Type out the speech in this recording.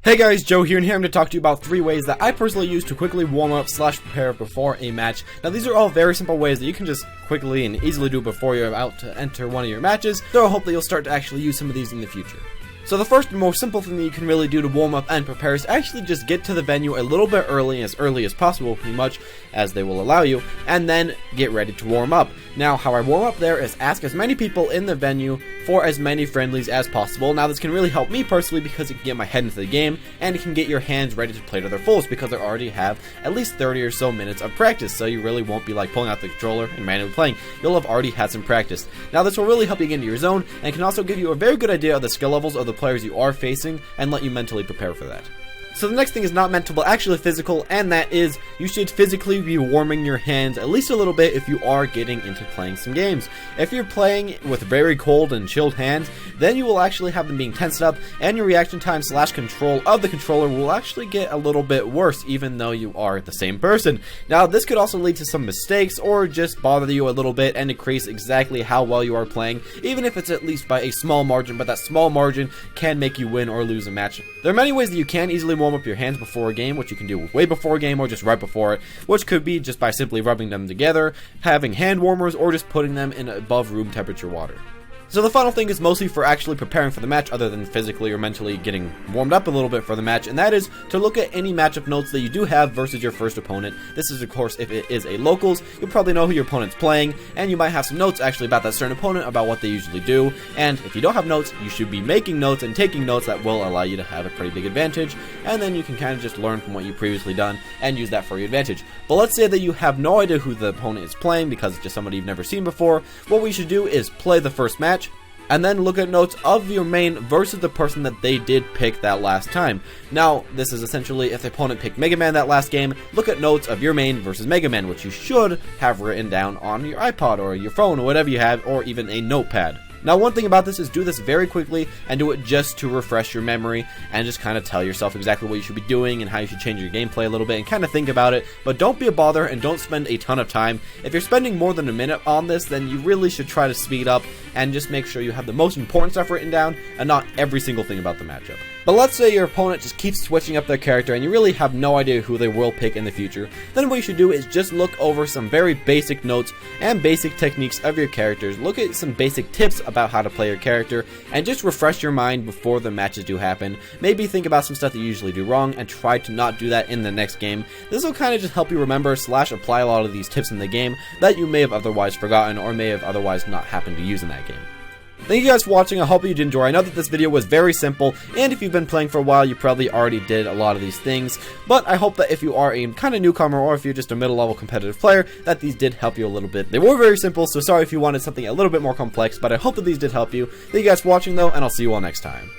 Hey guys, Joe here, and here I'm going to talk to you about 3 ways that I personally use to quickly warm up / prepare before a match. Now these are all very simple ways that you can just quickly and easily do before you're about to enter one of your matches, so I hope that you'll start to actually use some of these in the future. So the first and most simple thing that you can really do to warm up and prepare is actually just get to the venue a little bit early as possible, pretty much, as they will allow you, and then get ready to warm up. Now, how I warm up there is ask as many people in the venue for as many friendlies as possible. Now, this can really help me personally because it can get my head into the game, and it can get your hands ready to play to their fullest because I already have at least 30 or so minutes of practice, so you really won't be like pulling out the controller and manually playing. You'll have already had some practice. Now, this will really help you get into your zone, and can also give you a very good idea of the skill levels of the players you are facing, and let you mentally prepare for that. So the next thing is not mental, but actually physical, and that is you should physically be warming your hands at least a little bit if you are getting into playing some games. If you're playing with very cold and chilled hands, then you will actually have them being tensed up, and your reaction time / control of the controller will actually get a little bit worse, even though you are the same person. Now, this could also lead to some mistakes, or just bother you a little bit and decrease exactly how well you are playing, even if it's at least by a small margin, but that small margin can make you win or lose a match. There are many ways that you can easily warm up your hands before a game, which you can do way before a game or just right before it, which could be just by simply rubbing them together, having hand warmers, or just putting them in above room temperature water. So the final thing is mostly for actually preparing for the match, other than physically or mentally getting warmed up a little bit for the match, and that is to look at any matchup notes that you do have versus your first opponent. This is, of course, if it is a locals, you'll probably know who your opponent's playing, and you might have some notes actually about that certain opponent, about what they usually do, and if you don't have notes, you should be making notes and taking notes that will allow you to have a pretty big advantage, and then you can kind of just learn from what you've previously done and use that for your advantage. But let's say that you have no idea who the opponent is playing because it's just somebody you've never seen before. What we should do is play the first match, and then look at notes of your main versus the person that they did pick that last time. Now, this is essentially if the opponent picked Mega Man that last game, look at notes of your main versus Mega Man, which you should have written down on your iPod or your phone or whatever you have, or even a notepad. Now, one thing about this is do this very quickly and do it just to refresh your memory and just kind of tell yourself exactly what you should be doing and how you should change your gameplay a little bit and kind of think about it, but don't be a bother and don't spend a ton of time. If you're spending more than a minute on this, then you really should try to speed up and just make sure you have the most important stuff written down and not every single thing about the matchup. But let's say your opponent just keeps switching up their character and you really have no idea who they will pick in the future. Then what you should do is just look over some very basic notes and basic techniques of your characters. Look at some basic tips about how to play your character and just refresh your mind before the matches do happen. Maybe think about some stuff that you usually do wrong and try to not do that in the next game. This will kind of just help you remember / apply a lot of these tips in the game that you may have otherwise forgotten or may have otherwise not happened to use in that game. Thank you guys for watching. I hope you did enjoy. I know that this video was very simple, and if you've been playing for a while, you probably already did a lot of these things, but I hope that if you are a kind of newcomer, or if you're just a middle-level competitive player, that these did help you a little bit. They were very simple, so sorry if you wanted something a little bit more complex, but I hope that these did help you. Thank you guys for watching, though, and I'll see you all next time.